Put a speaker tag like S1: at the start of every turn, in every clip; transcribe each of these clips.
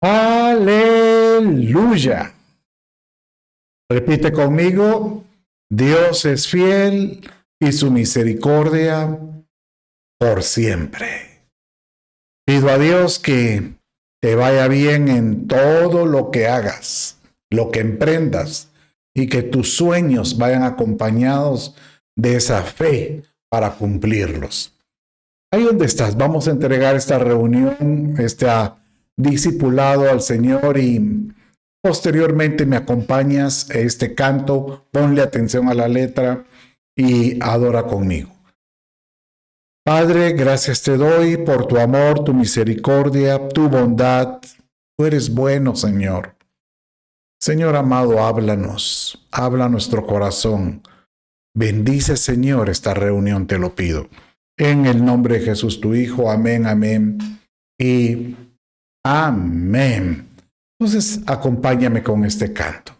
S1: Aleluya. Repite conmigo, Dios es fiel y su misericordia por siempre. Pido a Dios que te vaya bien en todo lo que hagas, lo que emprendas, y que tus sueños vayan acompañados de esa fe para cumplirlos. Ahí donde estás, vamos a entregar esta reunión, este discipulado al Señor, y posteriormente me acompañas a este canto, ponle atención a la letra y adora conmigo. Padre, gracias te doy por tu amor, tu misericordia, tu bondad. Tú eres bueno, Señor. Señor amado, háblanos, habla nuestro corazón. Bendice, Señor, esta reunión, te lo pido. En el nombre de Jesús, tu Hijo. Amén, amén y amén. Entonces, acompáñame con este canto.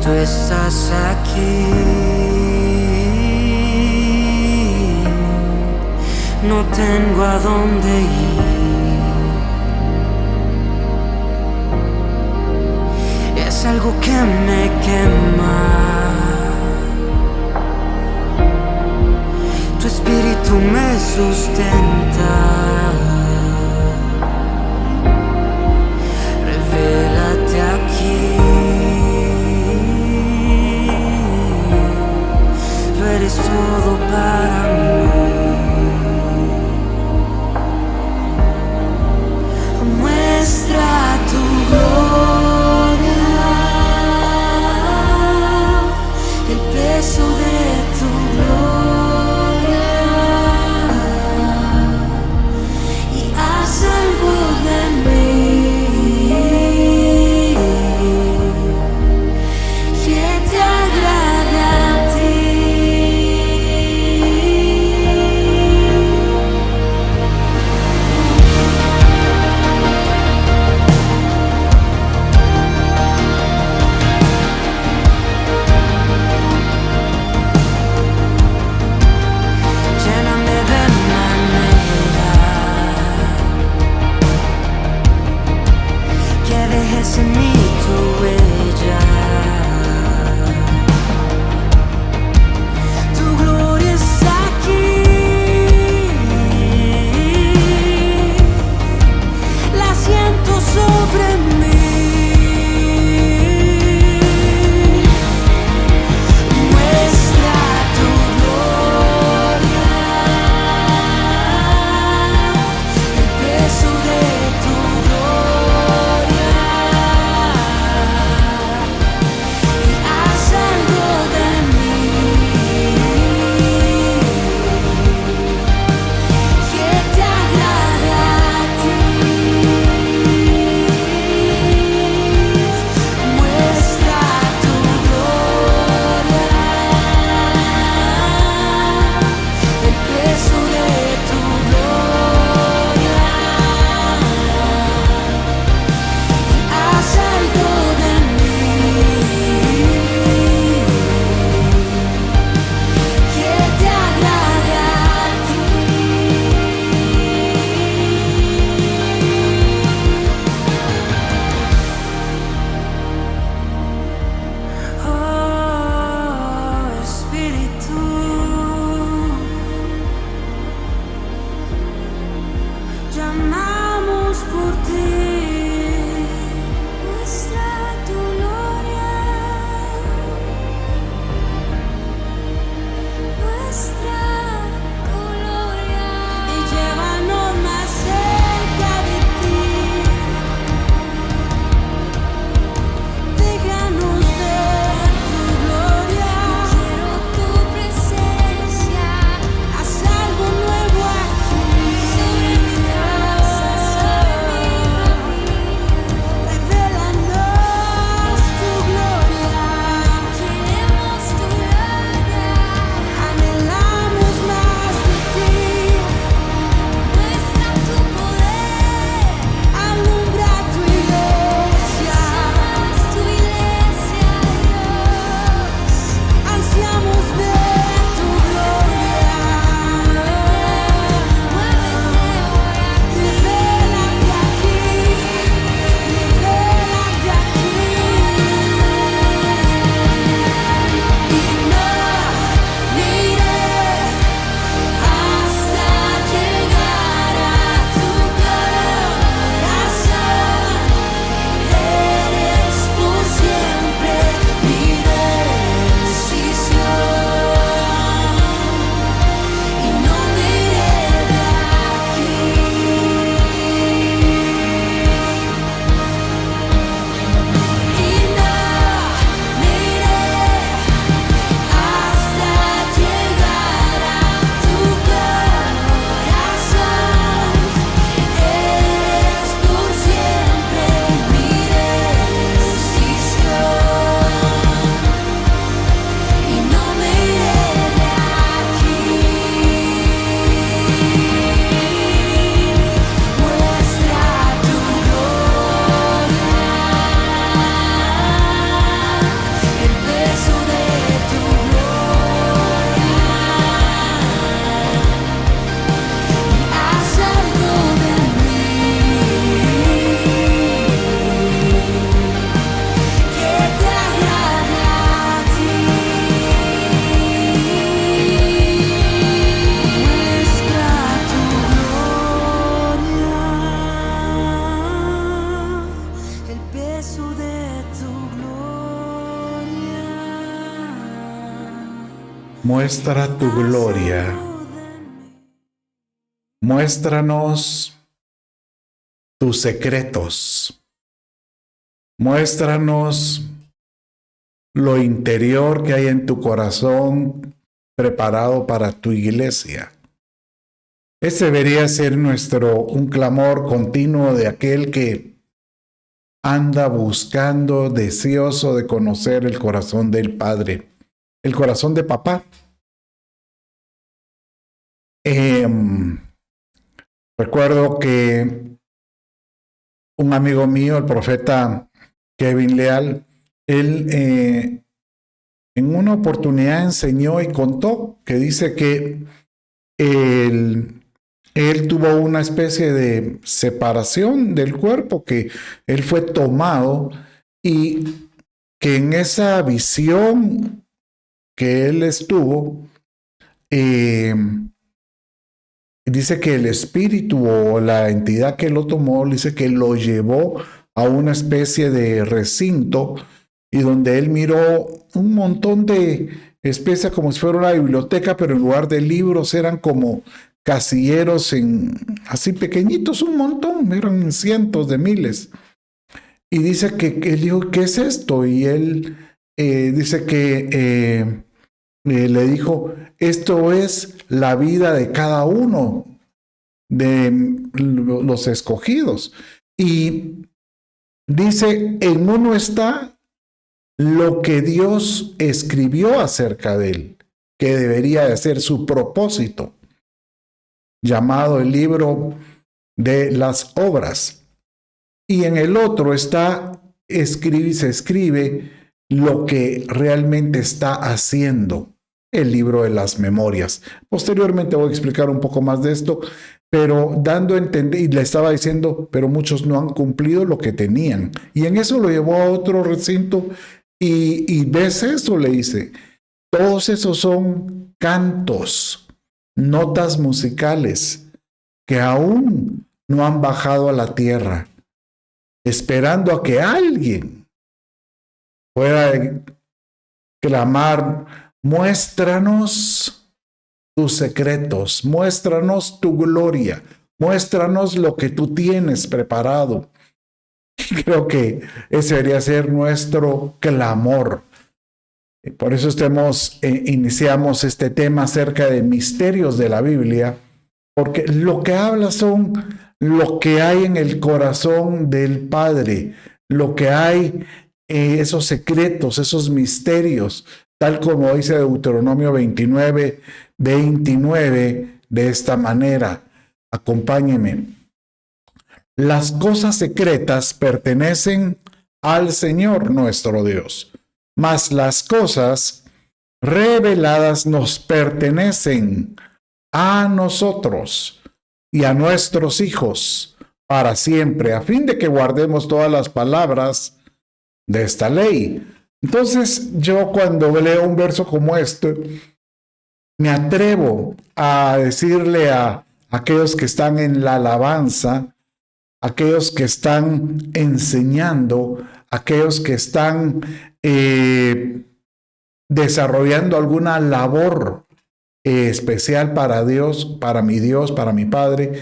S2: Tú estás aquí, no tengo a dónde ir. Es algo que me quema. Tu espíritu me sustenta. Revélate aquí. Eres todo para mí. Muestra tu gloria, el peso de tu gloria, y haz algo de mí que te agrade a ti. En mí tu huella, tu gloria está aquí, la siento sobre mí. Muestra tu gloria, el peso de tu gloria.
S1: Muestra tu gloria. Muéstranos tus secretos. Muéstranos lo interior que hay en tu corazón preparado para tu iglesia. Ese debería ser un clamor continuo de aquel que anda buscando, deseoso de conocer el corazón del Padre, el corazón de papá. Recuerdo que un amigo mío, el profeta Kevin Leal, él en una oportunidad enseñó y contó que dice que él tuvo una especie de separación del cuerpo, que él fue tomado y que en esa visión que él estuvo, dice que el espíritu o la entidad que lo tomó, dice que lo llevó a una especie de recinto y donde él miró un montón de especies como si fuera una biblioteca, pero en lugar de libros eran como casilleros así pequeñitos, un montón, eran cientos de miles. Y dice que él dijo, ¿qué es esto? Y él dice que le dijo, esto es la vida de cada uno de los escogidos. Y dice, en uno está lo que Dios escribió acerca de él, que debería de ser su propósito, llamado el libro de las obras. Y en el otro se escribe lo que realmente está haciendo, el libro de las memorias. Posteriormente voy a explicar un poco más de esto, pero dando a entender, y le estaba diciendo, pero muchos no han cumplido lo que tenían. Y en eso lo llevó a otro recinto y ves eso, le dice, todos esos son cantos, notas musicales que aún no han bajado a la tierra, esperando a que alguien pueda clamar, muéstranos tus secretos, muéstranos tu gloria, muéstranos lo que tú tienes preparado. Y creo que ese debería ser nuestro clamor. Por eso iniciamos este tema acerca de misterios de la Biblia, porque lo que habla son lo que hay en el corazón del Padre, lo que hay, esos secretos, esos misterios, tal como dice Deuteronomio 29, 29, de esta manera. Acompáñenme. Las cosas secretas pertenecen al Señor nuestro Dios, mas las cosas reveladas nos pertenecen a nosotros y a nuestros hijos para siempre, a fin de que guardemos todas las palabras de esta ley. Entonces, yo cuando leo un verso como este, me atrevo a decirle a aquellos que están en la alabanza, aquellos que están enseñando, aquellos que están desarrollando alguna labor especial para Dios, para mi Padre,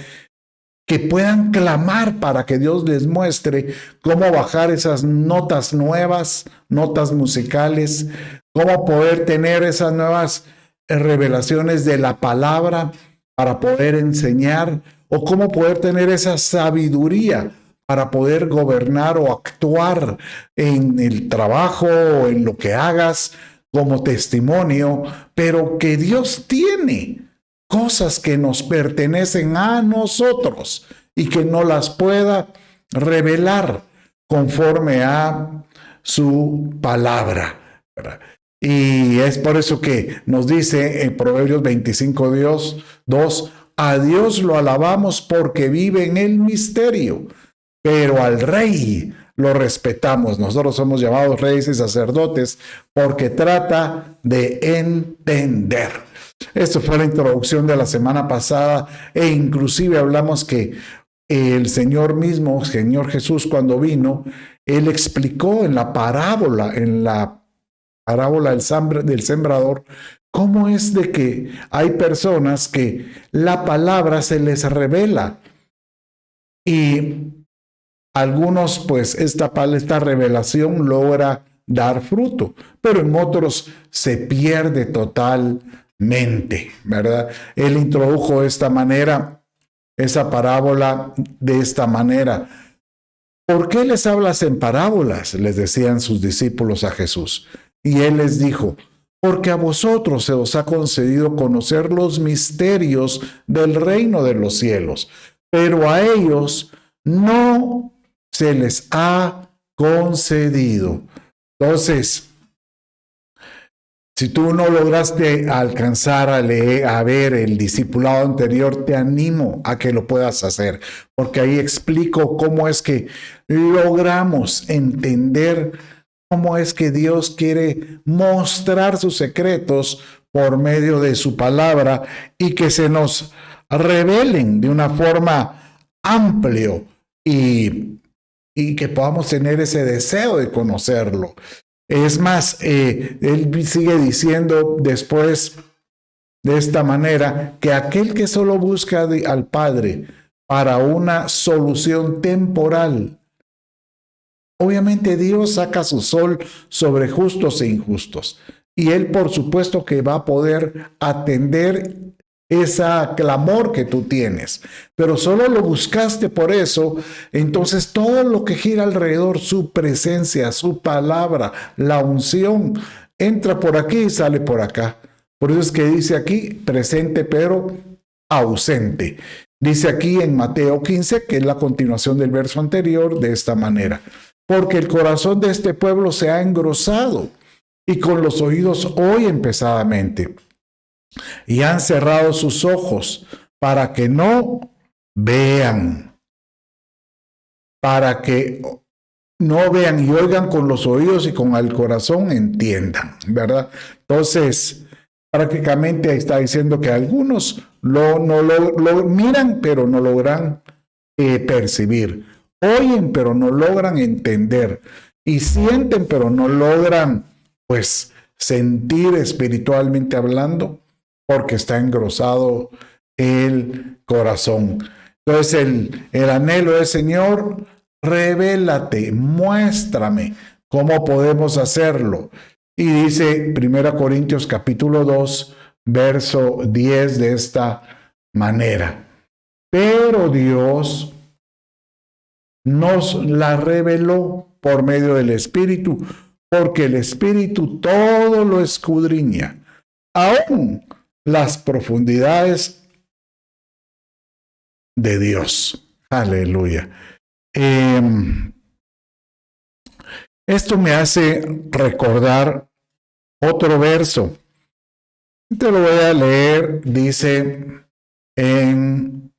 S1: que puedan clamar para que Dios les muestre cómo bajar esas notas nuevas, notas musicales, cómo poder tener esas nuevas revelaciones de la palabra para poder enseñar, o cómo poder tener esa sabiduría para poder gobernar o actuar en el trabajo o en lo que hagas como testimonio, pero que Dios tiene cosas que nos pertenecen a nosotros y que no las pueda revelar conforme a su palabra, ¿verdad? Y es por eso que nos dice en Proverbios 25:2, a Dios lo alabamos porque vive en el misterio, pero al rey lo respetamos. Nosotros somos llamados reyes y sacerdotes porque trata de entender. Esto fue la introducción de la semana pasada e inclusive hablamos que el Señor mismo, Señor Jesús, cuando vino, Él explicó en la parábola del sembrador, cómo es de que hay personas que la palabra se les revela y algunos, pues, esta revelación logra dar fruto, pero en otros se pierde totalmente, ¿verdad? Él introdujo esa parábola de esta manera. ¿Por qué les hablas en parábolas?, les decían sus discípulos a Jesús. Y él les dijo: porque a vosotros se os ha concedido conocer los misterios del reino de los cielos, pero a ellos no se les ha concedido. Entonces, si tú no lograste alcanzar a ver el discipulado anterior, te animo a que lo puedas hacer, porque ahí explico cómo es que logramos entender cómo es que Dios quiere mostrar sus secretos por medio de su palabra y que se nos revelen de una forma amplia y que podamos tener ese deseo de conocerlo. Es más, él sigue diciendo después de esta manera que aquel que solo busca al Padre para una solución temporal, obviamente Dios saca su sol sobre justos e injustos. Y Él, por supuesto, que va a poder atender ese clamor que tú tienes. Pero solo lo buscaste por eso. Entonces todo lo que gira alrededor, su presencia, su palabra, la unción, entra por aquí y sale por acá. Por eso es que dice aquí, presente pero ausente. Dice aquí en Mateo 15, que es la continuación del verso anterior, de esta manera: porque el corazón de este pueblo se ha engrosado y con los oídos oyen pesadamente y han cerrado sus ojos para que no vean, para que no vean y oigan con los oídos y con el corazón entiendan, ¿verdad? Entonces, prácticamente está diciendo que algunos lo miran, pero no logran percibir. Oyen, pero no logran entender. Y sienten, pero no logran, pues, sentir espiritualmente hablando, porque está engrosado el corazón. Entonces, el anhelo es: Señor, revélate, muéstrame cómo podemos hacerlo. Y dice 1 Corintios capítulo 2, verso 10 de esta manera: pero Dios nos la reveló por medio del Espíritu, porque el Espíritu todo lo escudriña, aún las profundidades de Dios. Aleluya. Esto me hace recordar otro verso. Te lo voy a leer. Dice en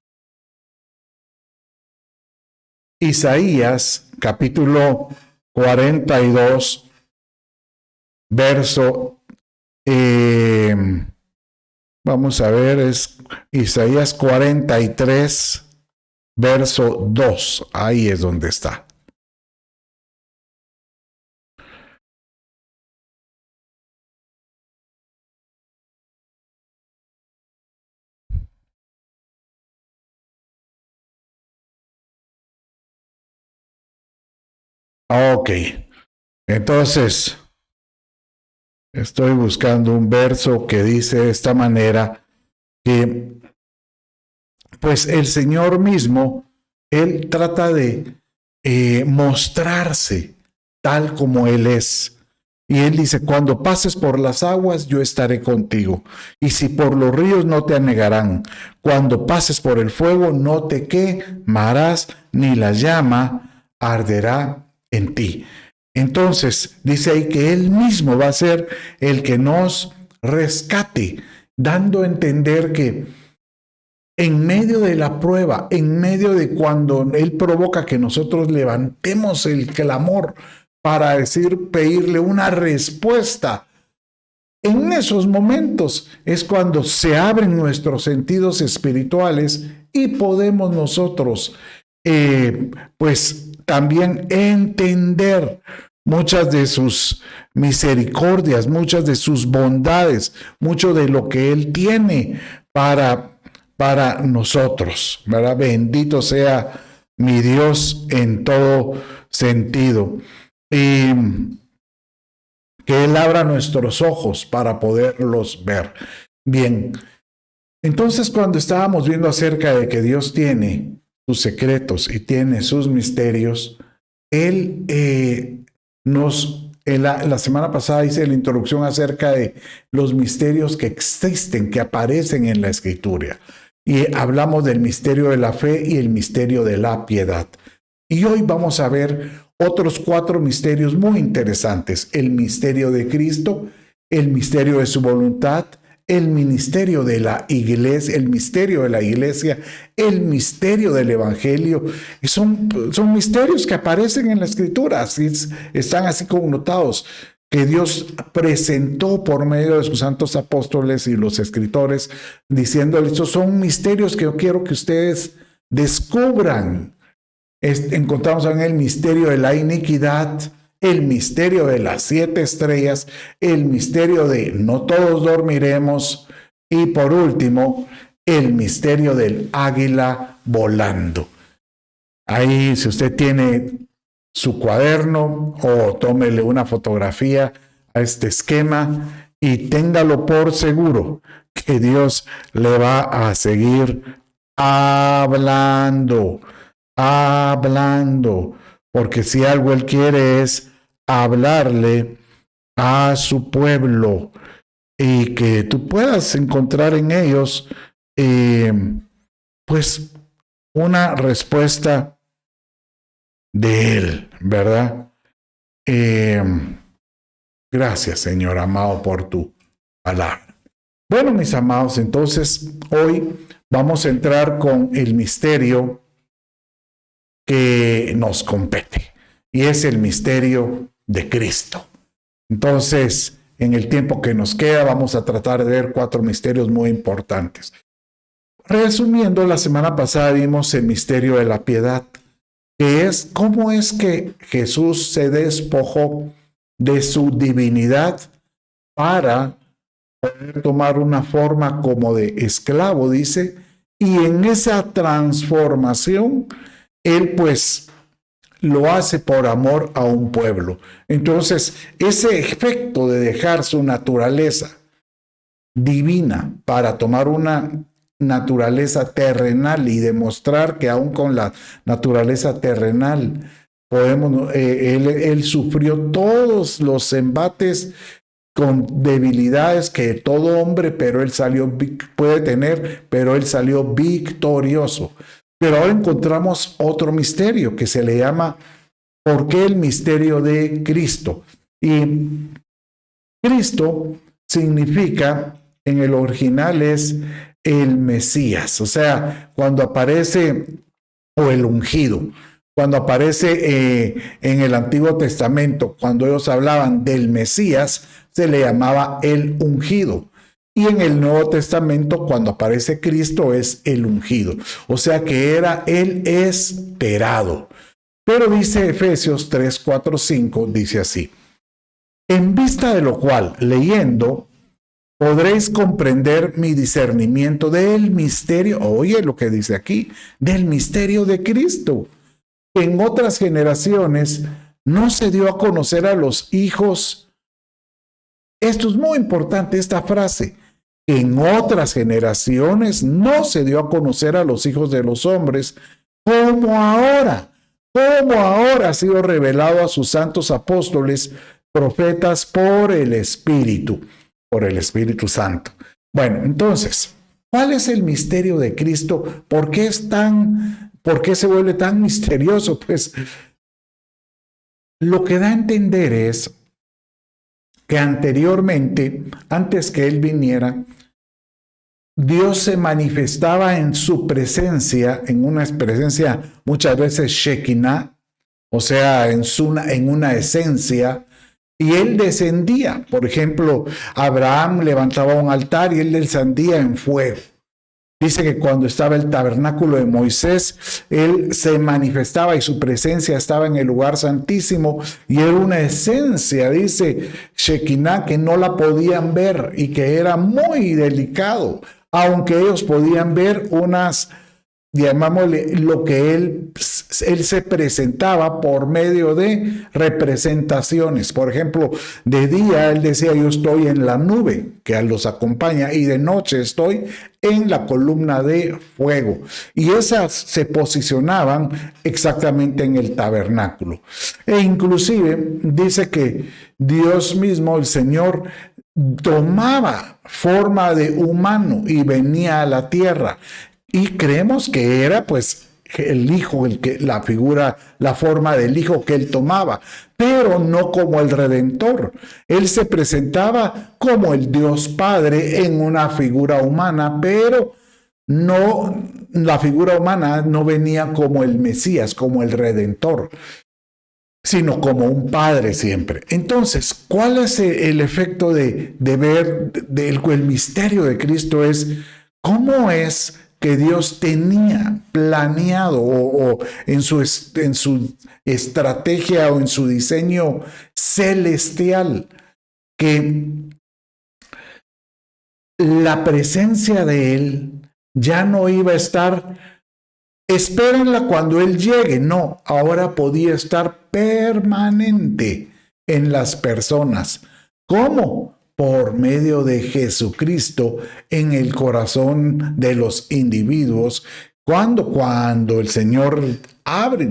S1: Isaías capítulo 42, verso, vamos a ver, es Isaías 43, verso 2. Ahí es donde está. Ok, entonces estoy buscando un verso que dice de esta manera que, pues, el Señor mismo, Él trata de mostrarse tal como Él es. Y Él dice: cuando pases por las aguas, yo estaré contigo. Y si por los ríos, no te anegarán. Cuando pases por el fuego, no te quemarás, ni la llama arderá en ti. Entonces, dice ahí que Él mismo va a ser el que nos rescate, dando a entender que en medio de la prueba, en medio de cuando Él provoca que nosotros levantemos el clamor para pedirle una respuesta, en esos momentos es cuando se abren nuestros sentidos espirituales y podemos nosotros, pues, también entender muchas de sus misericordias, muchas de sus bondades, mucho de lo que Él tiene para nosotros, ¿verdad? Bendito sea mi Dios en todo sentido. Y que Él abra nuestros ojos para poderlos ver. Bien, entonces cuando estábamos viendo acerca de que Dios tiene sus secretos y tiene sus misterios, Él la semana pasada hice la introducción acerca de los misterios que existen, que aparecen en la Escritura. Y hablamos del misterio de la fe y el misterio de la piedad. Y hoy vamos a ver otros 4 misterios muy interesantes. El misterio de Cristo, el misterio de su voluntad, el ministerio de la iglesia, el misterio de la iglesia, el misterio del evangelio. Y son misterios que aparecen en la Escritura, están así connotados, que Dios presentó por medio de sus santos apóstoles y los escritores, diciéndoles, estos son misterios que yo quiero que ustedes descubran. Encontramos en el misterio de la iniquidad, el misterio de las 7 estrellas, el misterio de no todos dormiremos y por último, el misterio del águila volando. Ahí, si usted tiene su cuaderno o tómele una fotografía a este esquema y téngalo por seguro que Dios le va a seguir hablando, porque si algo Él quiere es hablarle a su pueblo y que tú puedas encontrar en ellos pues una respuesta de Él, ¿verdad? Gracias, Señor amado, por tu palabra. Bueno, mis amados, entonces hoy vamos a entrar con el misterio que nos compete, y es el misterio de Cristo. Entonces, en el tiempo que nos queda, vamos a tratar de ver 4 misterios muy importantes. Resumiendo, la semana pasada vimos el misterio de la piedad, que es cómo es que Jesús se despojó de su divinidad para poder tomar una forma como de esclavo, dice, y en esa transformación, Él pues lo hace por amor a un pueblo. Entonces, ese efecto de dejar su naturaleza divina para tomar una naturaleza terrenal y demostrar que aún con la naturaleza terrenal él sufrió todos los embates con debilidades que todo hombre puede tener, pero él salió victorioso. Pero ahora encontramos otro misterio que se le llama ¿por qué el misterio de Cristo? Y Cristo significa, en el original es el Mesías, o sea, cuando aparece, o el ungido, cuando aparece en el Antiguo Testamento, cuando ellos hablaban del Mesías, se le llamaba el ungido. Y en el Nuevo Testamento, cuando aparece Cristo, es el ungido. O sea que era el esperado. Pero dice Efesios 3, 4, 5, dice así: en vista de lo cual, leyendo, podréis comprender mi discernimiento del misterio, oye lo que dice aquí, del misterio de Cristo. En otras generaciones no se dio a conocer a los hijos. Esto es muy importante, esta frase. En otras generaciones no se dio a conocer a los hijos de los hombres como ahora ha sido revelado a sus santos apóstoles, profetas por el Espíritu Santo. Bueno, entonces, ¿cuál es el misterio de Cristo? ¿Por qué se vuelve tan misterioso? Pues lo que da a entender es que anteriormente, antes que Él viniera, Dios se manifestaba en su presencia, en una presencia muchas veces Shekinah, o sea, en una esencia, y Él descendía. Por ejemplo, Abraham levantaba un altar y Él descendía en fuego. Dice que cuando estaba el tabernáculo de Moisés, él se manifestaba y su presencia estaba en el lugar santísimo y era una esencia, dice Shekinah, que no la podían ver y que era muy delicado, aunque ellos podían ver unas, llamámosle, lo que él se presentaba por medio de representaciones. Por ejemplo, de día él decía, yo estoy en la nube que los acompaña, y de noche estoy en la columna de fuego. Y esas se posicionaban exactamente en el tabernáculo. E inclusive dice que Dios mismo, el Señor, tomaba forma de humano y venía a la tierra. Y creemos que era pues el hijo, la figura, la forma del hijo que él tomaba, pero no como el Redentor. Él se presentaba como el Dios Padre en una figura humana, pero no, la figura humana no venía como el Mesías, como el Redentor, sino como un padre siempre. Entonces, ¿cuál es el efecto de ver el misterio de Cristo? Es cómo es que Dios tenía planeado o en su estrategia o en su diseño celestial, que la presencia de Él ya no iba a estar, espérenla cuando Él llegue, no, ahora podía estar permanente en las personas. ¿Cómo? Por medio de Jesucristo en el corazón de los individuos. Cuando el Señor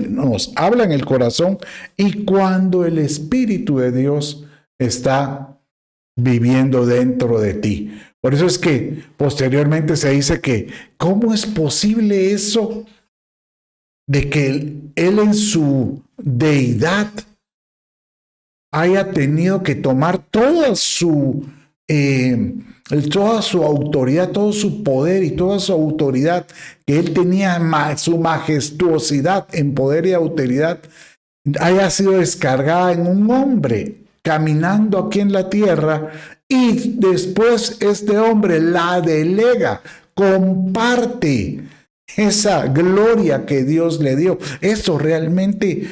S1: nos habla en el corazón y cuando el Espíritu de Dios está viviendo dentro de ti. Por eso es que posteriormente se dice que, ¿cómo es posible eso de que Él en su deidad haya tenido que tomar toda su autoridad, todo su poder y toda su autoridad que Él tenía, su majestuosidad en poder y autoridad, haya sido descargada en un hombre caminando aquí en la tierra, y después este hombre la delega, comparte esa gloria que Dios le dio? Eso realmente,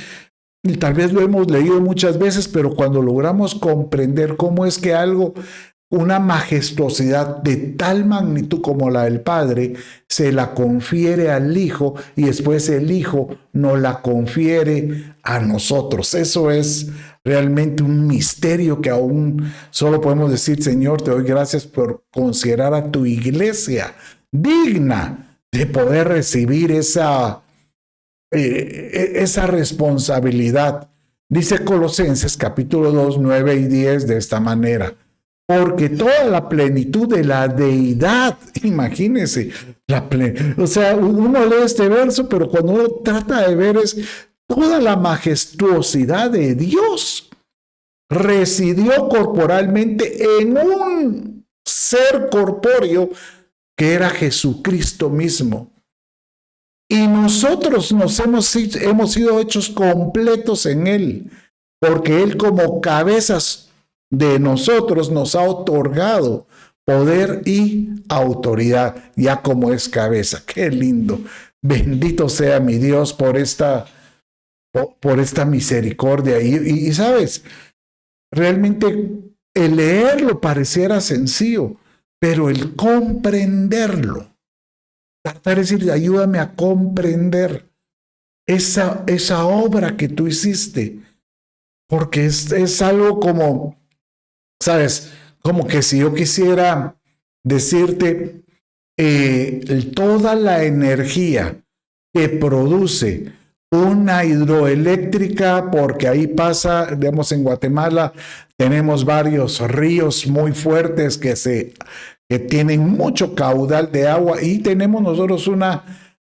S1: tal vez lo hemos leído muchas veces, pero cuando logramos comprender cómo es que algo, una majestuosidad de tal magnitud como la del Padre, se la confiere al Hijo y después el Hijo nos la confiere a nosotros. Eso es realmente un misterio que aún solo podemos decir: Señor, te doy gracias por considerar a tu iglesia digna de poder recibir esa responsabilidad. Dice Colosenses capítulo 2, 9 y 10 de esta manera: porque toda la plenitud de la deidad, imagínense, o sea, uno lee este verso, pero cuando uno trata de ver es toda la majestuosidad de Dios, residió corporalmente en un ser corpóreo que era Jesucristo mismo. Y nosotros hemos sido hechos completos en Él, porque Él, como cabezas de nosotros, nos ha otorgado poder y autoridad, ya como es cabeza. ¡Qué lindo! Bendito sea mi Dios por esta misericordia. Y sabes, realmente el leerlo pareciera sencillo, pero el comprenderlo, tratar de decir: ayúdame a comprender esa obra que tú hiciste, porque es algo como, ¿sabes? Como que si yo quisiera decirte toda la energía que produce una hidroeléctrica, porque ahí pasa, digamos, en Guatemala tenemos varios ríos muy fuertes que tienen mucho caudal de agua, y tenemos nosotros una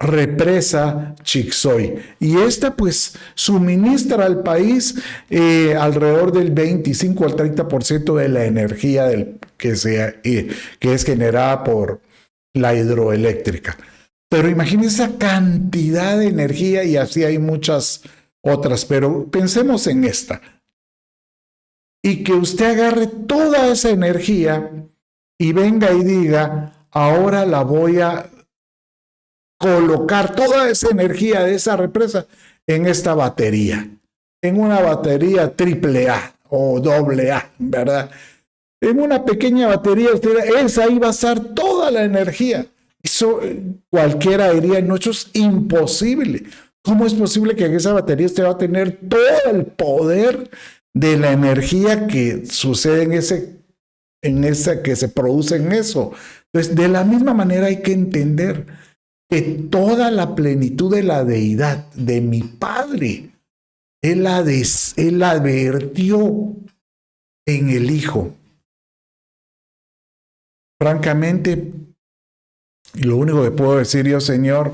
S1: represa Chixoy, y esta pues suministra al país alrededor del 25 al 30% de la energía que es generada por la hidroeléctrica. Pero imagínense esa cantidad de energía, y así hay muchas otras, pero pensemos en esta. Y que usted agarre toda esa energía y venga y diga: ahora la voy a colocar toda esa energía de esa represa en esta batería, en una batería AAA o AA, ¿verdad? En una pequeña batería, esa ahí va a estar toda la energía. Eso cualquiera diría, no, eso es imposible. ¿Cómo es posible que en esa batería usted va a tener todo el poder de la energía que sucede en esa que se produce en eso? Entonces, de la misma manera hay que entender que toda la plenitud de la deidad de mi Padre, Él la vertió en el Hijo. Francamente, lo único que puedo decir yo, Señor,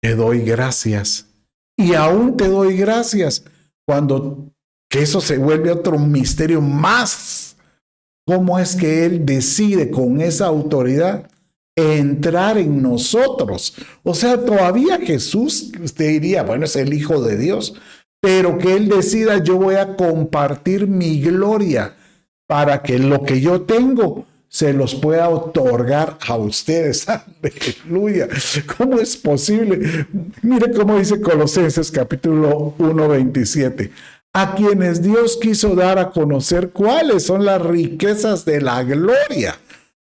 S1: te doy gracias. Y aún te doy gracias cuando que eso se vuelve otro misterio más. ¿Cómo es que Él decide con esa autoridad entrar en nosotros? O sea, todavía Jesús, usted diría, bueno, es el Hijo de Dios, pero que Él decida, yo voy a compartir mi gloria para que lo que yo tengo se los pueda otorgar a ustedes. Aleluya. ¿Cómo es posible? Mire cómo dice Colosenses capítulo 1, 27. A quienes Dios quiso dar a conocer cuáles son las riquezas de la gloria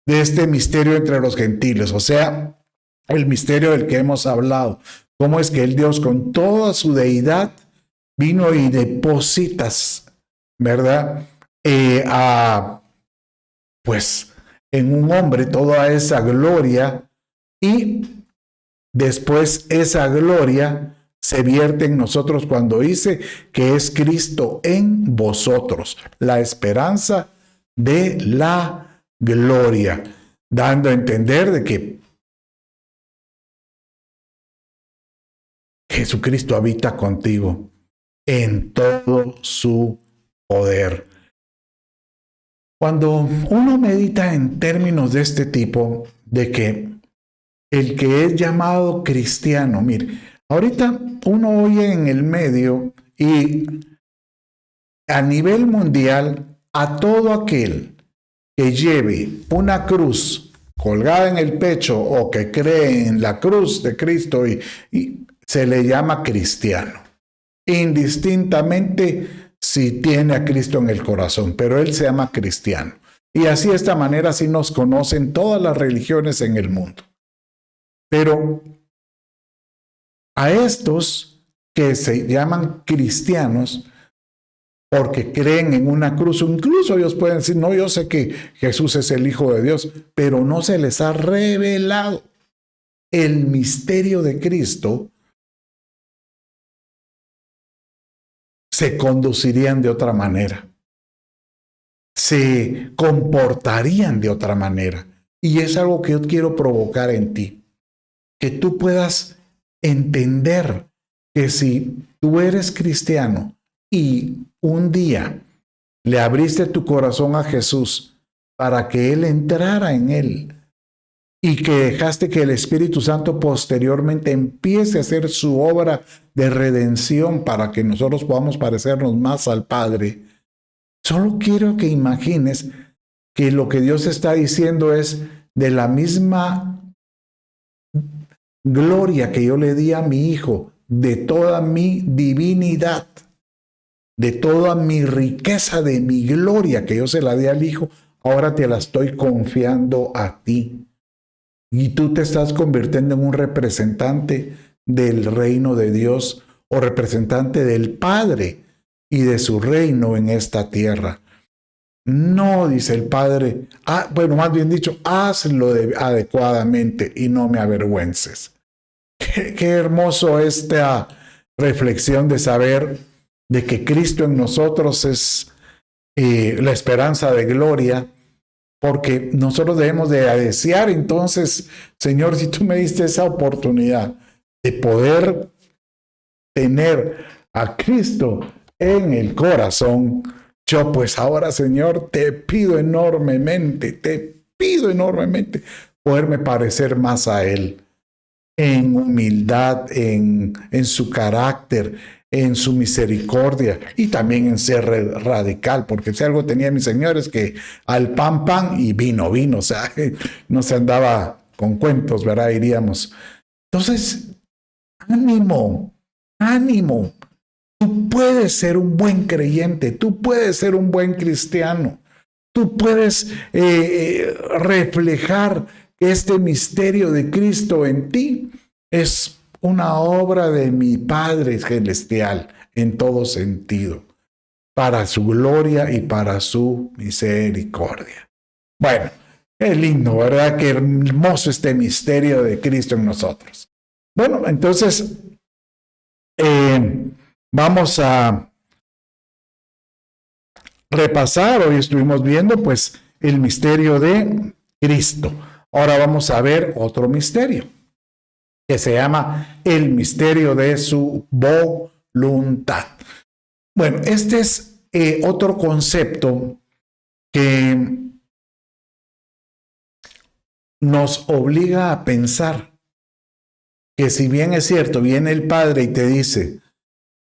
S1: de este misterio entre los gentiles. O sea, el misterio del que hemos hablado. Cómo es que el Dios con toda su deidad vino y depositas, ¿verdad? Pues en un hombre toda esa gloria, y después esa gloria se vierte en nosotros cuando dice que es Cristo en vosotros, la esperanza de la gloria, dando a entender de que Jesucristo habita contigo en todo su poder. Cuando uno medita en términos de este tipo, de que el que es llamado cristiano, mire, ahorita uno oye en el medio y a nivel mundial a todo aquel que lleve una cruz colgada en el pecho o que cree en la cruz de Cristo y se le llama cristiano, indistintamente si tiene a Cristo en el corazón, pero él se llama cristiano. Y así de esta manera así nos conocen todas las religiones en el mundo. Pero a estos que se llaman cristianos, porque creen en una cruz, incluso ellos pueden decir, no, yo sé que Jesús es el Hijo de Dios, pero no se les ha revelado el misterio de Cristo, se conducirían de otra manera, se comportarían de otra manera. Y es algo que yo quiero provocar en ti, que tú puedas entender que si tú eres cristiano y un día le abriste tu corazón a Jesús para que Él entrara en él y que dejaste que el Espíritu Santo posteriormente empiece a hacer su obra de redención para que nosotros podamos parecernos más al Padre, solo quiero que imagines que lo que Dios está diciendo es de la misma gloria que yo le di a mi Hijo, de toda mi divinidad, de toda mi riqueza, de mi gloria que yo se la di al Hijo, ahora te la estoy confiando a ti. Y tú te estás convirtiendo en un representante del reino de Dios o representante del Padre y de su reino en esta tierra. No, dice el Padre, bueno, más bien dicho, hazlo adecuadamente y no me avergüences. Qué hermoso esta reflexión de saber de que Cristo en nosotros es la esperanza de gloria, porque nosotros debemos de desear entonces, Señor, si tú me diste esa oportunidad de poder tener a Cristo en el corazón, yo pues ahora, Señor, te pido enormemente poderme parecer más a Él, en humildad, en su carácter, en su misericordia y también en ser radical, porque si algo tenía mi Señor es que al pan y vino, o sea, no se andaba con cuentos, ¿verdad? Diríamos. Entonces, ánimo, ánimo. Tú puedes ser un buen creyente, tú puedes ser un buen cristiano, tú puedes reflejar este misterio de Cristo en ti. Es una obra de mi Padre Celestial en todo sentido, para su gloria y para su misericordia. Bueno, qué lindo, ¿verdad? Qué hermoso este misterio de Cristo en nosotros. Bueno, entonces vamos a repasar. Hoy estuvimos viendo pues el misterio de Cristo. Ahora vamos a ver otro misterio que se llama el misterio de su voluntad. Bueno, este es otro concepto que nos obliga a pensar que, si bien es cierto, viene el Padre y te dice: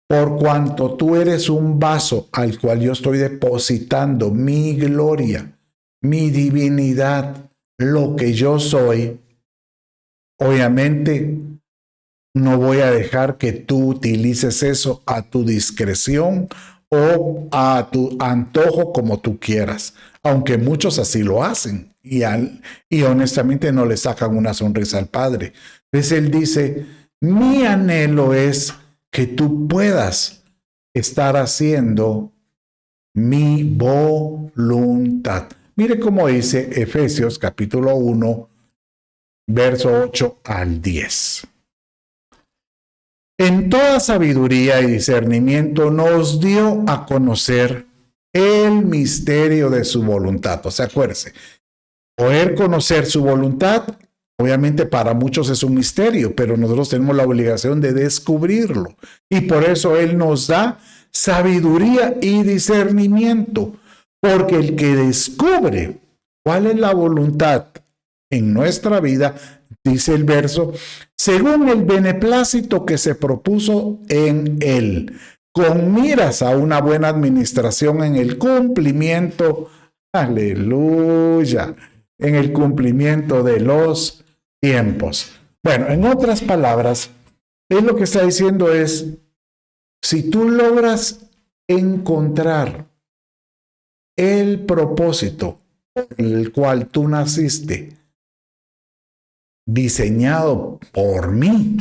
S1: por cuanto tú eres un vaso al cual yo estoy depositando mi gloria, mi divinidad, lo que yo soy, obviamente no voy a dejar que tú utilices eso a tu discreción o a tu antojo, como tú quieras, aunque muchos así lo hacen y honestamente no le sacan una sonrisa al Padre. Entonces Él dice: mi anhelo es que tú puedas estar haciendo mi voluntad. Mire cómo dice Efesios capítulo 1, verso 8 al 10. En toda sabiduría y discernimiento nos dio a conocer el misterio de su voluntad. O sea, acuérdese, poder conocer su voluntad, obviamente para muchos es un misterio, pero nosotros tenemos la obligación de descubrirlo. Y por eso Él nos da sabiduría y discernimiento, porque el que descubre cuál es la voluntad en nuestra vida, dice el verso, según el beneplácito que se propuso en Él, con miras a una buena administración en el cumplimiento, aleluya, en el cumplimiento de los tiempos. Bueno, en otras palabras, Él lo que está diciendo es: si tú logras encontrar el propósito por el cual tú naciste, diseñado por mí,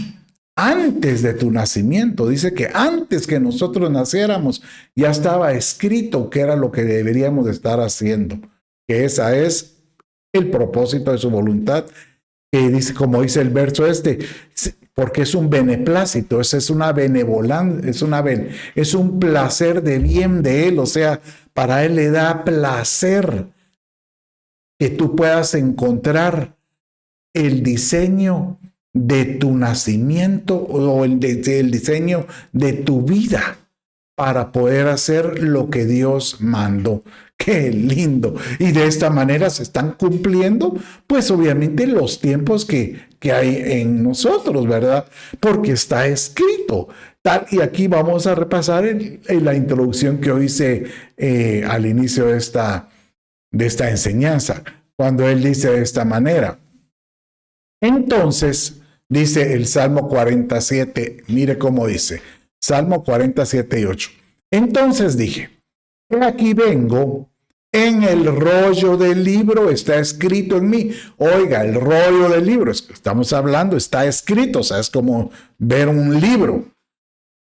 S1: antes de tu nacimiento, dice que antes que nosotros naciéramos ya estaba escrito que era lo que deberíamos de estar haciendo, que esa es el propósito de su voluntad, que dice, como dice el verso porque es un beneplácito, es una benevolencia, es un placer de bien de Él, o sea, para Él le da placer que tú puedas encontrar el diseño de tu nacimiento o el diseño de tu vida para poder hacer lo que Dios mandó. ¡Qué lindo! Y de esta manera se están cumpliendo, pues obviamente los tiempos que hay en nosotros, ¿verdad? Porque está escrito. Y aquí vamos a repasar en la introducción que yo hice al inicio de esta enseñanza, cuando él dice de esta manera. Entonces, dice el Salmo 47, mire cómo dice, Salmo 47 y 8. Entonces dije: he aquí vengo, en el rollo del libro está escrito en mí. Oiga, el rollo del libro, estamos hablando, está escrito, o sea, es como ver un libro.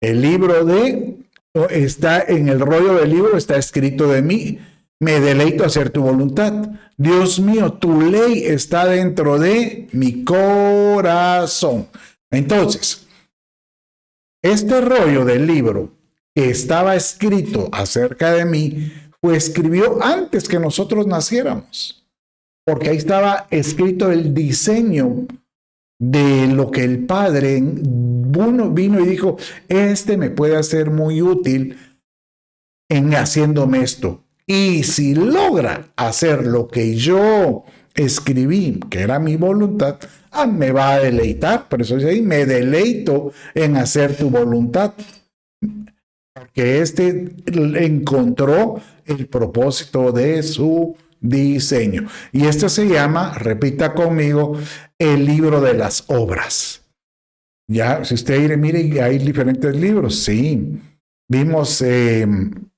S1: El libro está en el rollo del libro, está escrito de mí. Me deleito hacer tu voluntad. Dios mío, tu ley está dentro de mi corazón. Entonces, este rollo del libro que estaba escrito acerca de mí, fue escribió antes que nosotros naciéramos, porque ahí estaba escrito el diseño de lo que el Padre vino y dijo: me puede hacer muy útil en haciéndome esto. Y si logra hacer lo que yo escribí, que era mi voluntad, me va a deleitar. Por eso dice ahí: me deleito en hacer tu voluntad. Porque encontró el propósito de su diseño. Y esto se llama, repita conmigo, el libro de las obras. Ya, si usted mire, hay diferentes libros, sí. Vimos en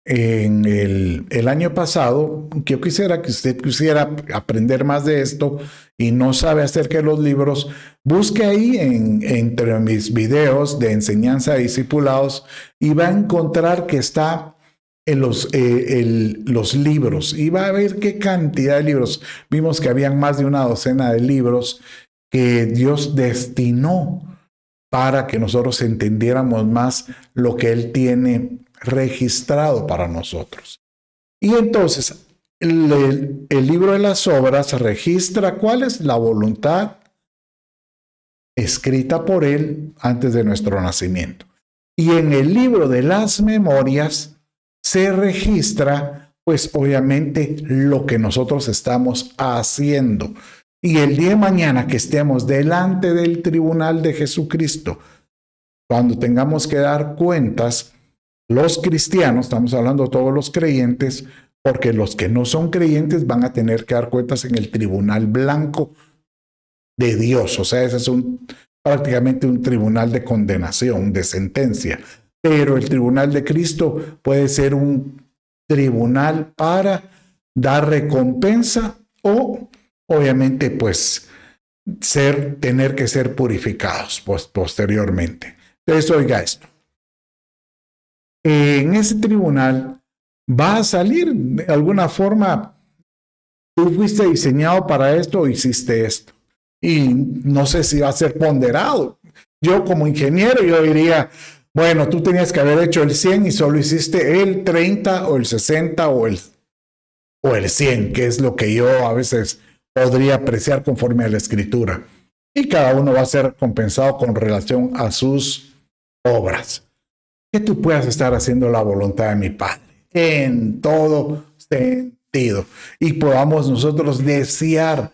S1: el año pasado, que yo quisiera que usted quisiera aprender más de esto y no sabe acerca de los libros, busque ahí entre mis videos de enseñanza de discipulados y va a encontrar que está en los libros y va a ver qué cantidad de libros. Vimos que habían más de una docena de libros que Dios destinó para que nosotros entendiéramos más lo que Él tiene registrado para nosotros. Y entonces, el libro de las obras registra cuál es la voluntad escrita por Él antes de nuestro nacimiento. Y en el libro de las memorias se registra, pues obviamente, lo que nosotros estamos haciendo. Y el día de mañana que estemos delante del tribunal de Jesucristo, cuando tengamos que dar cuentas, los cristianos, estamos hablando de todos los creyentes, porque los que no son creyentes van a tener que dar cuentas en el tribunal blanco de Dios. O sea, ese es prácticamente un tribunal de condenación, de sentencia. Pero el tribunal de Cristo puede ser un tribunal para dar recompensa o, obviamente, pues, tener que ser purificados posteriormente. Entonces, oiga esto. En ese tribunal va a salir de alguna forma, tú fuiste diseñado para esto o hiciste esto. Y no sé si va a ser ponderado. Yo como ingeniero, yo diría, bueno, tú tenías que haber hecho el 100 y solo hiciste el 30 o el 60 o el 100, que es lo que yo a veces podría apreciar conforme a la escritura. Y cada uno va a ser compensado con relación a sus obras. Que tú puedas estar haciendo la voluntad de mi Padre en todo sentido y podamos nosotros desear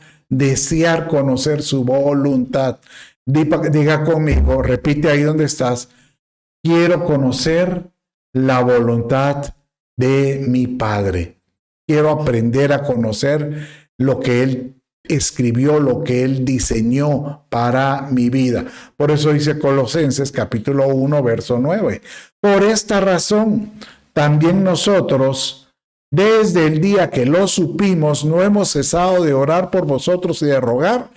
S1: conocer su voluntad. Diga conmigo, repite ahí donde estás, quiero conocer la voluntad de mi Padre. Quiero aprender a conocer lo que Él escribió, lo que Él diseñó para mi vida. Por eso dice Colosenses capítulo 1, verso 9. Por esta razón, también nosotros, desde el día que lo supimos, no hemos cesado de orar por vosotros y de rogar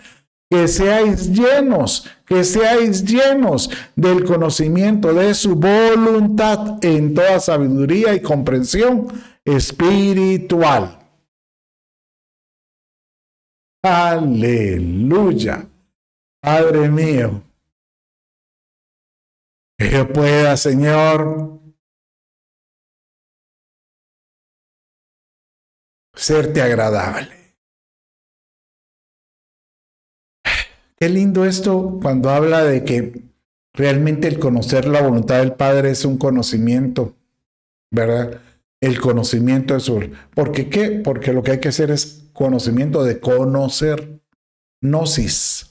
S1: que seáis llenos del conocimiento de su voluntad en toda sabiduría y comprensión espiritual. Aleluya. Padre mío, que yo pueda, Señor, serte agradable. Qué lindo esto cuando habla de que realmente el conocer la voluntad del Padre es un conocimiento, ¿verdad? El conocimiento de su... ¿Por qué? Porque lo que hay que hacer es conocimiento de conocer, gnosis.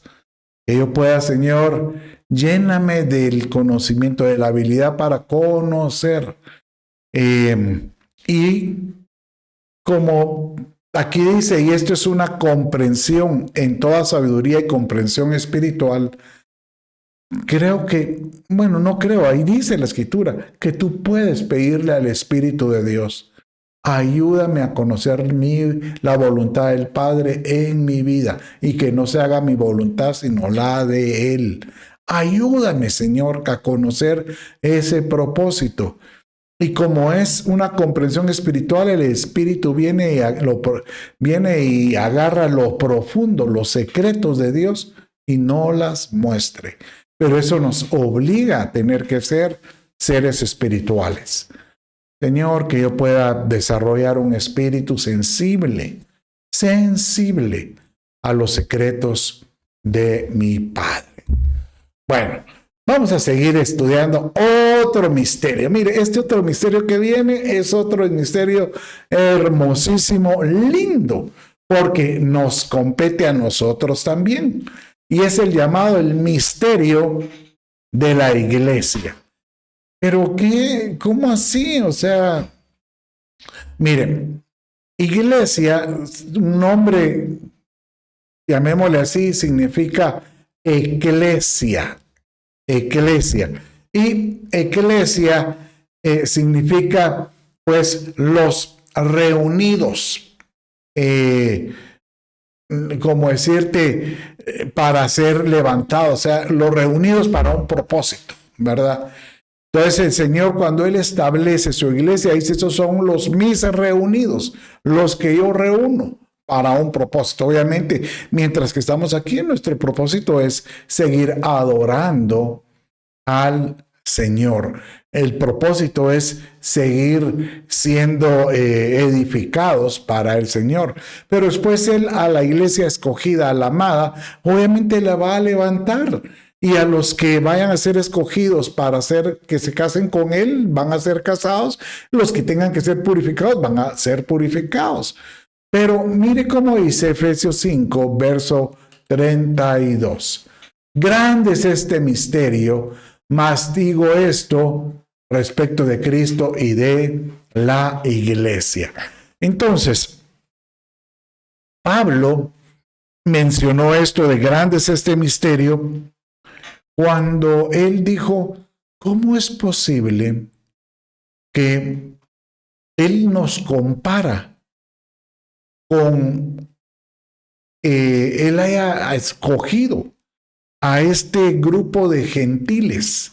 S1: Que yo pueda, Señor, lléname del conocimiento, de la habilidad para conocer. Y como aquí dice, y esto es una comprensión en toda sabiduría y comprensión espiritual, creo que, bueno, no creo, ahí dice la escritura, que tú puedes pedirle al Espíritu de Dios, ayúdame a conocer la voluntad del Padre en mi vida y que no se haga mi voluntad sino la de Él. Ayúdame, Señor, a conocer ese propósito. Y como es una comprensión espiritual, el Espíritu viene y agarra lo profundo, los secretos de Dios y no las muestre. Pero eso nos obliga a tener que ser seres espirituales. Señor, que yo pueda desarrollar un espíritu sensible a los secretos de mi Padre. Bueno, vamos a seguir estudiando otro misterio. Mire, este otro misterio que viene es otro misterio hermosísimo, lindo, porque nos compete a nosotros también. Y es el llamado el misterio de la iglesia. ¿Pero qué? ¿Cómo así? O sea, miren, iglesia, un nombre, llamémosle así, significa eclesia. Eclesia. Y eclesia significa, pues, los reunidos. Como decirte, para ser levantados, o sea, los reunidos para un propósito, ¿verdad? Entonces el Señor, cuando Él establece su iglesia, dice, esos son los mis reunidos, los que yo reúno para un propósito. Obviamente, mientras que estamos aquí, nuestro propósito es seguir adorando al Señor. El propósito es seguir siendo edificados para el Señor. Pero después Él a la iglesia escogida, a la amada, obviamente la va a levantar. Y a los que vayan a ser escogidos para hacer que se casen con Él, van a ser casados. Los que tengan que ser purificados, van a ser purificados. Pero mire cómo dice Efesios 5, verso 32. Grande es este misterio, mas digo esto respecto de Cristo y de la iglesia. Entonces, Pablo mencionó esto de grande es este misterio cuando él dijo, ¿cómo es posible que él nos compara con, él haya escogido a este grupo de gentiles,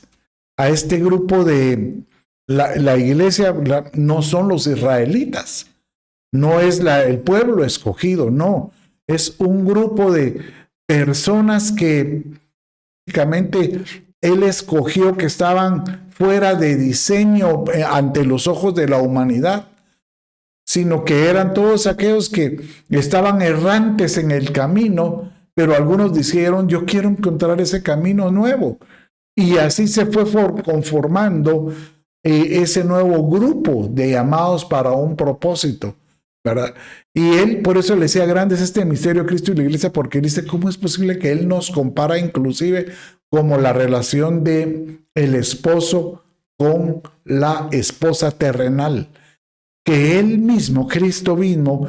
S1: a este grupo de la iglesia? No son los israelitas, no es el pueblo escogido, no, es un grupo de personas que básicamente Él escogió, que estaban fuera de diseño ante los ojos de la humanidad, sino que eran todos aquellos que estaban errantes en el camino, pero algunos dijeron, yo quiero encontrar ese camino nuevo. Y así se fue conformando ese nuevo grupo de llamados para un propósito, ¿verdad? Y él, por eso le decía, grande es este misterio de Cristo y la iglesia, porque él dice, ¿cómo es posible que él nos compara inclusive como la relación de el esposo con la esposa terrenal? Que él mismo, Cristo mismo,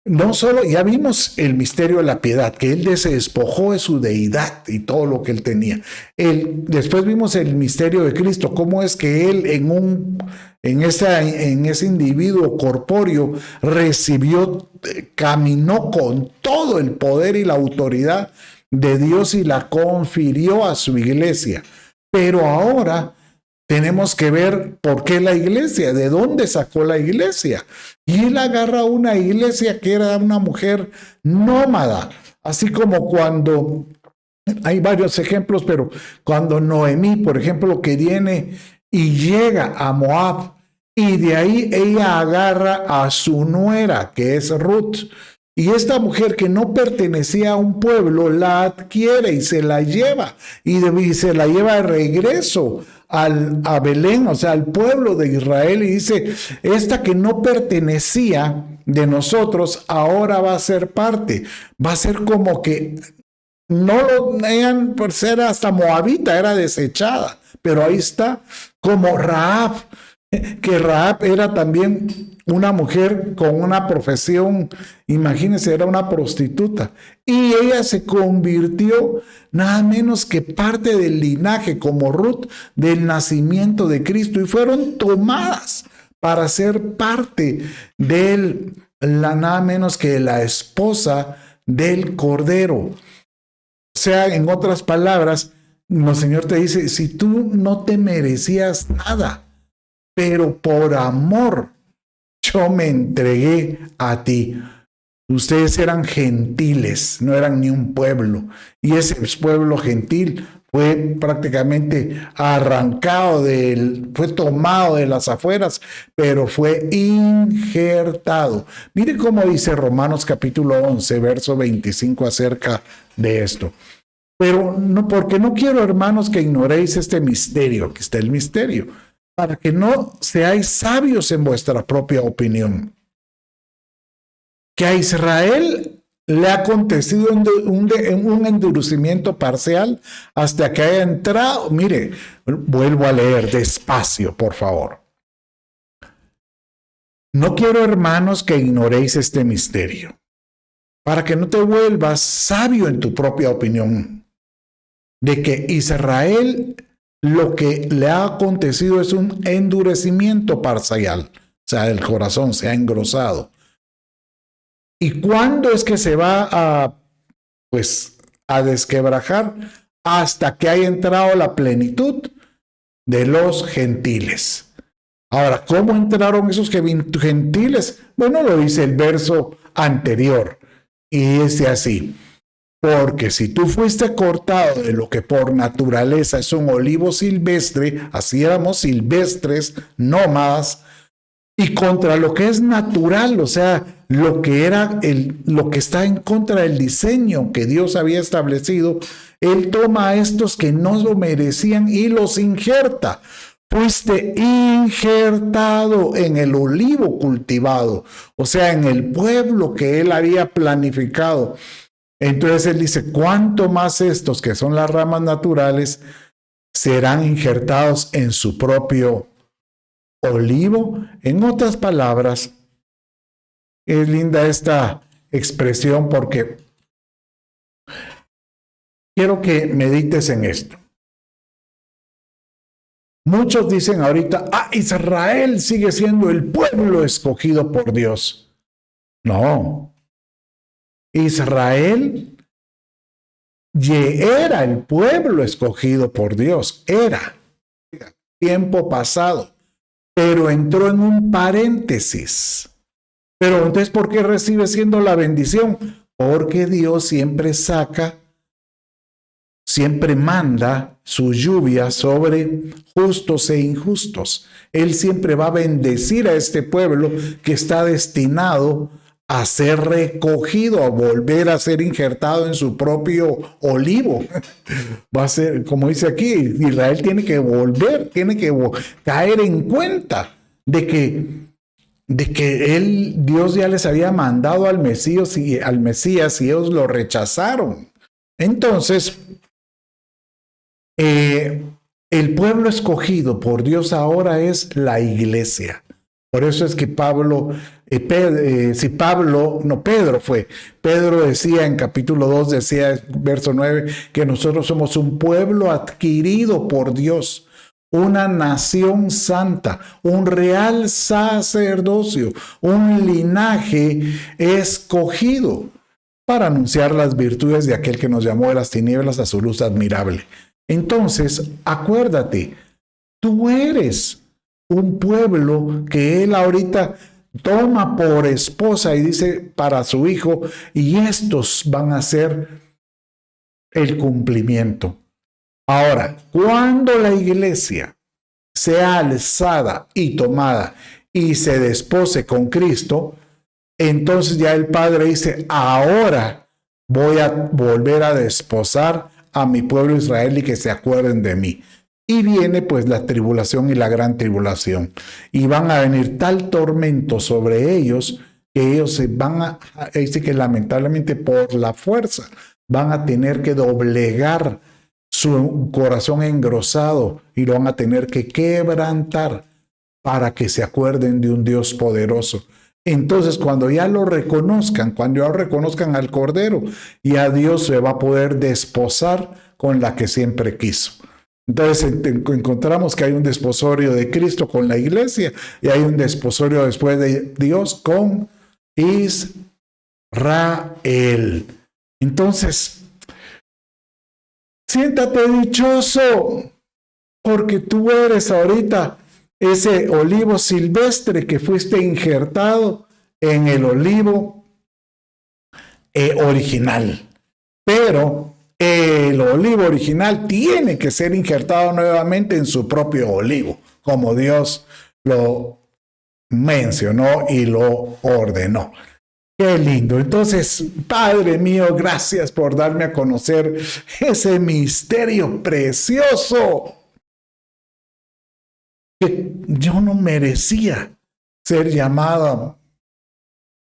S1: no solo, ya vimos el misterio de la piedad, que él se despojó de su deidad y todo lo que él tenía. Después vimos el misterio de Cristo, cómo es que él en ese individuo corpóreo recibió, caminó con todo el poder y la autoridad de Dios y la confirió a su iglesia. Pero ahora tenemos que ver por qué la iglesia, de dónde sacó la iglesia. Y él agarra una iglesia que era una mujer nómada, así como cuando, hay varios ejemplos, pero cuando Noemí, por ejemplo, que viene y llega a Moab, y de ahí ella agarra a su nuera, que es Ruth. Y esta mujer que no pertenecía a un pueblo, la adquiere y se la lleva, y se la lleva de regreso a Belén, o sea, al pueblo de Israel, y dice, esta que no pertenecía de nosotros, ahora va a ser parte, va a ser como que no lo tenían por ser hasta moabita, era desechada, pero ahí está, como Rahab, que Rahab era también una mujer con una profesión, imagínense, era una prostituta, y ella se convirtió nada menos que parte del linaje, como Ruth, del nacimiento de Cristo, y fueron tomadas para ser parte de nada menos que la esposa del Cordero. O sea, en otras palabras, el Señor te dice, si tú no te merecías nada, pero por amor yo me entregué a ti. Ustedes eran gentiles, no eran ni un pueblo. Y ese pueblo gentil fue prácticamente arrancado, fue tomado de las afueras, pero fue injertado. Mire cómo dice Romanos capítulo 11, verso 25 acerca de esto. Pero no, porque no quiero, hermanos, que ignoréis este misterio, que está el misterio, para que no seáis sabios en vuestra propia opinión. Que a Israel le ha acontecido un endurecimiento parcial hasta que haya entrado. Mire, vuelvo a leer despacio, por favor. No quiero, hermanos, que ignoréis este misterio, para que no te vuelvas sabio en tu propia opinión. de que Israel lo que le ha acontecido es un endurecimiento parcial, o sea, el corazón se ha engrosado. ¿Y cuándo es que se va a desquebrajar? Hasta que haya entrado la plenitud de los gentiles. Ahora, ¿cómo entraron esos gentiles? Bueno, lo dice el verso anterior, y dice así: porque si tú fuiste cortado de lo que por naturaleza es un olivo silvestre, así éramos silvestres, nómadas, y contra lo que es natural, o sea, lo que está en contra del diseño que Dios había establecido, Él toma a estos que no lo merecían y los injerta. Fuiste injertado en el olivo cultivado, o sea, en el pueblo que Él había planificado. Entonces Él dice, ¿cuánto más estos que son las ramas naturales serán injertados en su propio olivo? En otras palabras, es linda esta expresión porque quiero que medites en esto. Muchos dicen ahorita, Israel sigue siendo el pueblo escogido por Dios. No. Israel era el pueblo escogido por Dios. Era. Tiempo pasado. Pero entró en un paréntesis. Pero entonces, ¿por qué recibe siendo la bendición? Porque Dios siempre manda su lluvia sobre justos e injustos. Él siempre va a bendecir a este pueblo que está destinado a ser recogido, a volver a ser injertado en su propio olivo. Va a ser, como dice aquí, Israel tiene que volver, tiene que caer en cuenta de que Dios ya les había mandado al Mesías y ellos lo rechazaron. Entonces, el pueblo escogido por Dios ahora es la iglesia. Por eso es que Pedro decía en capítulo 2, decía verso 9, que nosotros somos un pueblo adquirido por Dios, una nación santa, un real sacerdocio, un linaje escogido para anunciar las virtudes de aquel que nos llamó de las tinieblas a su luz admirable. Entonces, acuérdate, tú eres un pueblo que Él ahorita toma por esposa y dice para su hijo, y estos van a ser el cumplimiento. Ahora, cuando la iglesia sea alzada y tomada y se despose con Cristo, entonces ya el Padre dice, ahora voy a volver a desposar a mi pueblo Israel y que se acuerden de mí. Y viene pues la tribulación y la gran tribulación. Y van a venir tal tormento sobre ellos que ellos se van dice que lamentablemente por la fuerza van a tener que doblegar su corazón engrosado y lo van a tener que quebrantar para que se acuerden de un Dios poderoso. Entonces, cuando ya lo reconozcan, cuando ya reconozcan al Cordero, ya Dios se va a poder desposar con la que siempre quiso. Entonces encontramos que hay un desposorio de Cristo con la iglesia y hay un desposorio después de Dios con Israel. Entonces, siéntate dichoso porque tú eres ahorita ese olivo silvestre que fuiste injertado en el olivo original. Pero el olivo original tiene que ser injertado nuevamente en su propio olivo, como Dios lo mencionó y lo ordenó. Qué lindo. Entonces, Padre mío, gracias por darme a conocer ese misterio precioso que yo no merecía ser llamado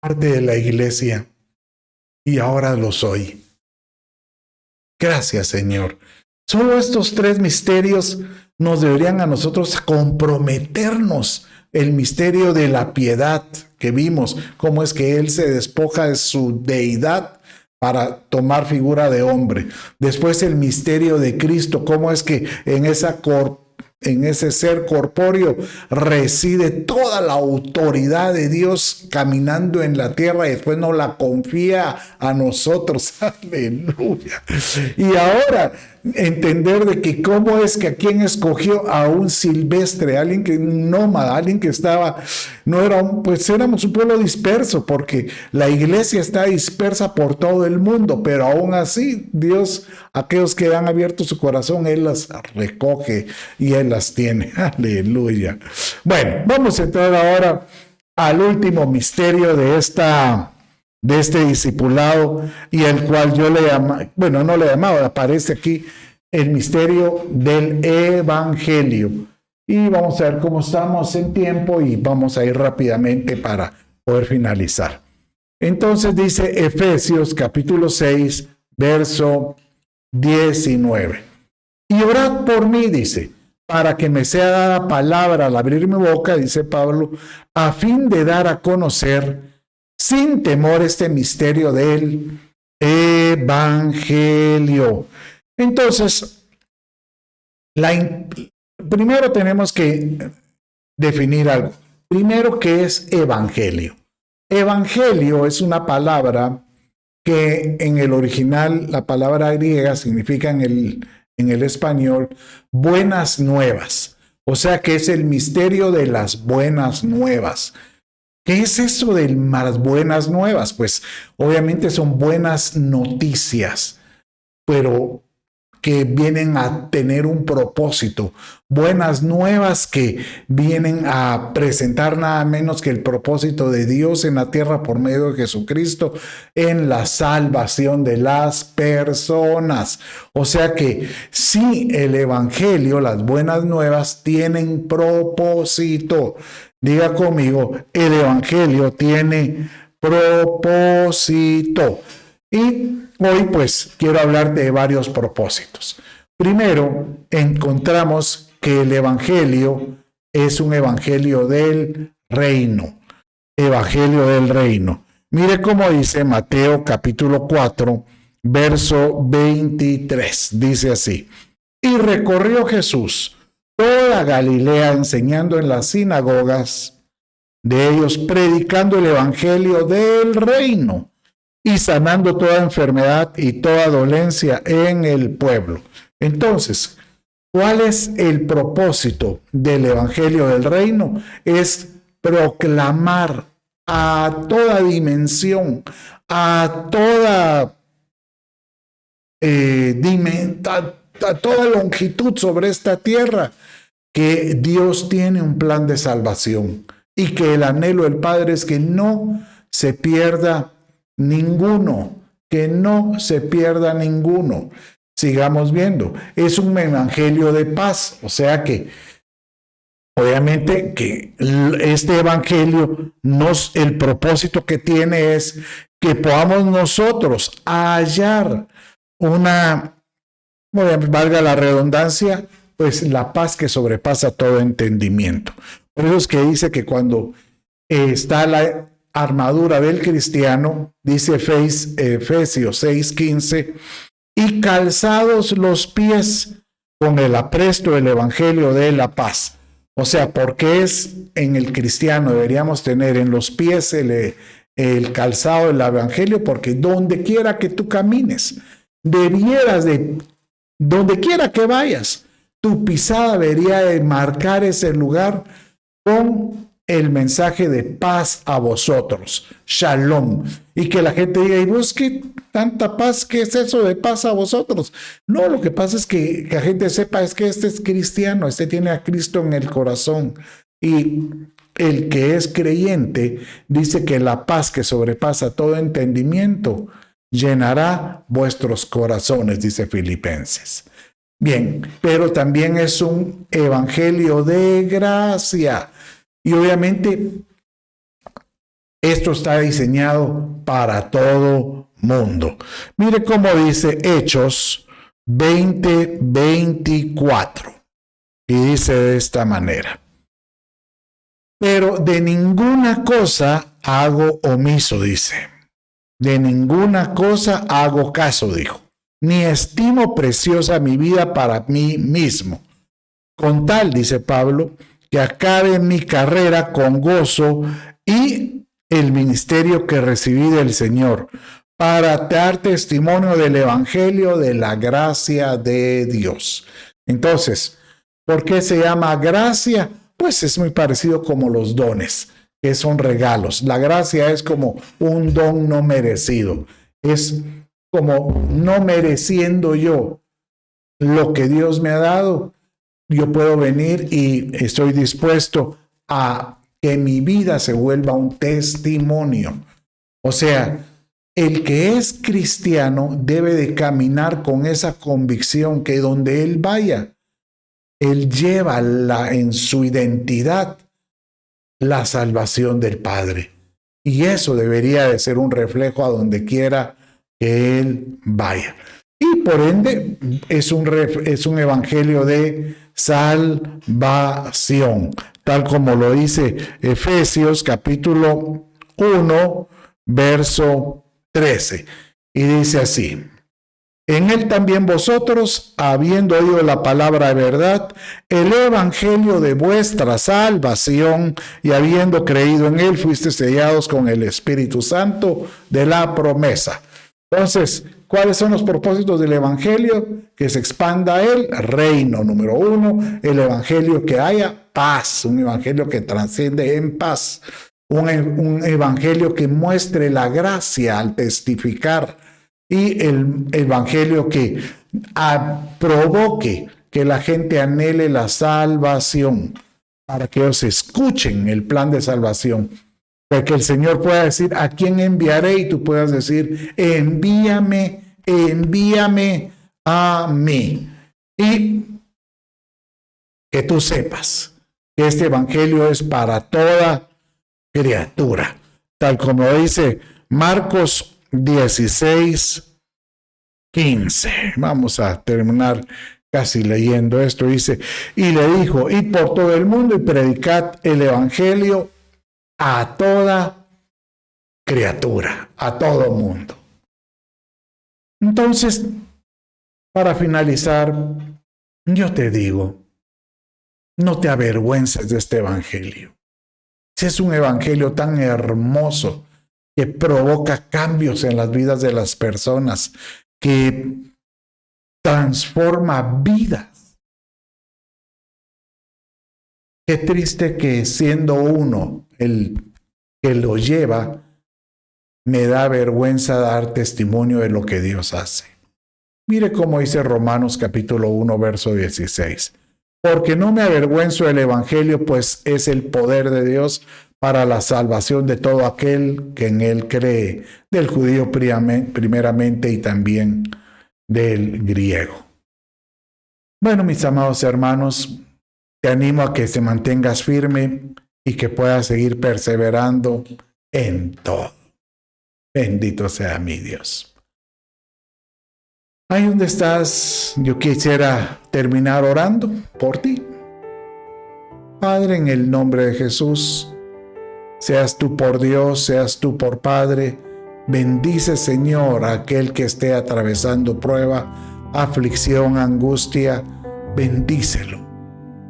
S1: parte de la iglesia y ahora lo soy. Gracias, Señor. Solo estos tres misterios nos deberían a nosotros comprometernos. El misterio de la piedad que vimos, cómo es que Él se despoja de su deidad para tomar figura de hombre. Después el misterio de Cristo, cómo es que en ese ser corpóreo reside toda la autoridad de Dios caminando en la tierra y después nos la confía a nosotros. Aleluya. Y ahora entender de que cómo es que a quien escogió a un silvestre, alguien que un nómada, alguien que pues éramos un pueblo disperso, porque la iglesia está dispersa por todo el mundo, pero aún así Dios, aquellos que han abierto su corazón, Él las recoge y Él las tiene. Aleluya. Bueno, vamos a entrar ahora al último misterio de este discipulado, y el cual yo le llamaba, bueno, no le llamaba, aparece aquí el misterio del Evangelio. Y vamos a ver cómo estamos en tiempo y vamos a ir rápidamente para poder finalizar. Entonces dice Efesios capítulo 6, verso 19. Y orad por mí, dice, para que me sea dada palabra al abrir mi boca, dice Pablo, a fin de dar a conocer sin temor este misterio del Evangelio. Entonces, primero tenemos que definir algo. Primero, ¿qué es Evangelio? Evangelio es una palabra que en el original, la palabra griega significa en el español buenas nuevas. O sea que es el misterio de las buenas nuevas. ¿Qué es eso de las buenas nuevas? Pues obviamente son buenas noticias, pero que vienen a tener un propósito. Buenas nuevas que vienen a presentar nada menos que el propósito de Dios en la tierra por medio de Jesucristo en la salvación de las personas. O sea que sí, el Evangelio, las buenas nuevas, tienen propósito. Diga conmigo, el Evangelio tiene propósito. Y hoy pues quiero hablar de varios propósitos. Primero, encontramos que el Evangelio es un Evangelio del reino. Evangelio del reino. Mire cómo dice Mateo capítulo 4, verso 23. Dice así: y recorrió Jesús toda Galilea, enseñando en las sinagogas de ellos, predicando el Evangelio del reino y sanando toda enfermedad y toda dolencia en el pueblo. Entonces, ¿cuál es el propósito del Evangelio del reino? Es proclamar a toda dimensión, a toda longitud sobre esta tierra, que Dios tiene un plan de salvación y que el anhelo del Padre es que no se pierda ninguno, que no se pierda ninguno. Sigamos viendo, es un evangelio de paz, o sea que obviamente que este evangelio el propósito que tiene es que podamos nosotros hallar valga la redundancia, pues la paz que sobrepasa todo entendimiento. Por eso es que dice que cuando está la armadura del cristiano, dice Efesios 6:15, y calzados los pies con el apresto del evangelio de la paz. O sea, porque es en el cristiano deberíamos tener en los pies el calzado del evangelio, porque donde quiera que tú camines, donde quiera que vayas, tu pisada debería de marcar ese lugar con el mensaje de paz a vosotros, shalom, y que la gente diga, ¿y vos qué tanta paz? ¿Qué es eso de paz a vosotros? No, lo que pasa es que la gente sepa es que este es cristiano, este tiene a Cristo en el corazón, y el que es creyente dice que la paz que sobrepasa todo entendimiento llenará vuestros corazones, dice Filipenses. Bien, pero también es un evangelio de gracia. Y obviamente esto está diseñado para todo mundo. Mire cómo dice Hechos 20:24. Y dice de esta manera: pero de ninguna cosa hago omiso, dice, De ninguna cosa hago caso, dijo, ni estimo preciosa mi vida para mí mismo. Con tal, dice Pablo, que acabe mi carrera con gozo y el ministerio que recibí del Señor, para dar testimonio del Evangelio de la gracia de Dios. Entonces, ¿por qué se llama gracia? Pues es muy parecido como los dones, que son regalos. La gracia es como un don no merecido. Es como no mereciendo yo lo que Dios me ha dado. Yo puedo venir y estoy dispuesto a que mi vida se vuelva un testimonio. O sea, el que es cristiano debe de caminar con esa convicción que donde él vaya, él lleva en su identidad la salvación del Padre. Y eso debería de ser un reflejo a donde quiera que él vaya. Y por ende es un evangelio de salvación, tal como lo dice Efesios capítulo 1, verso 13. Y dice así: en él también vosotros, habiendo oído la palabra de verdad, el evangelio de vuestra salvación, y habiendo creído en él, fuisteis sellados con el Espíritu Santo de la promesa. Entonces, ¿cuáles son los propósitos del evangelio? Que se expanda el reino, número 1, el evangelio que haya paz, un evangelio que trasciende en paz, un evangelio que muestre la gracia al testificar, y el evangelio que provoque que la gente anhele la salvación, para que ellos escuchen el plan de salvación, para que el Señor pueda decir: ¿a quién enviaré? Y tú puedas decir: envíame a mí. Y que tú sepas que este evangelio es para toda criatura, tal como dice Marcos 16:15. Vamos a terminar casi leyendo esto. Dice: y le dijo: id por todo el mundo y predicad el evangelio a toda criatura, a todo mundo. Entonces, para finalizar, yo te digo, no te avergüences de este evangelio. Si es un evangelio tan hermoso, que provoca cambios en las vidas de las personas, que transforma vidas. Qué triste que siendo uno el que lo lleva, me da vergüenza dar testimonio de lo que Dios hace. Mire cómo dice Romanos capítulo 1, verso 16. Porque no me avergüenzo del evangelio, pues es el poder de Dios para la salvación de todo aquel que en él cree, del judío primeramente y también del griego. Bueno, mis amados hermanos, te animo a que te mantengas firme y que puedas seguir perseverando en todo. Bendito sea mi Dios. Ahí donde estás, yo quisiera terminar orando por ti. Padre, en el nombre de Jesús, seas tú por Dios, seas tú por Padre, bendice, Señor, a aquel que esté atravesando prueba, aflicción, angustia, bendícelo.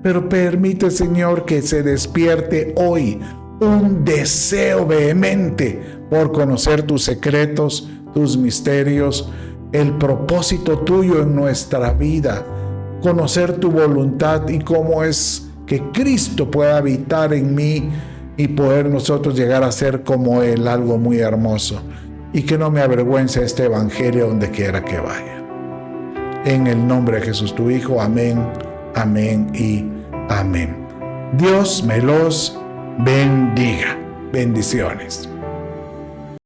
S1: Pero permite, Señor, que se despierte hoy un deseo vehemente por conocer tus secretos, tus misterios, el propósito tuyo en nuestra vida, conocer tu voluntad y cómo es que Cristo pueda habitar en mí y poder nosotros llegar a ser como Él, algo muy hermoso. Y que no me avergüence este evangelio donde quiera que vaya. En el nombre de Jesús, tu Hijo. Amén, amén y amén. Dios me los bendiga. Bendiciones.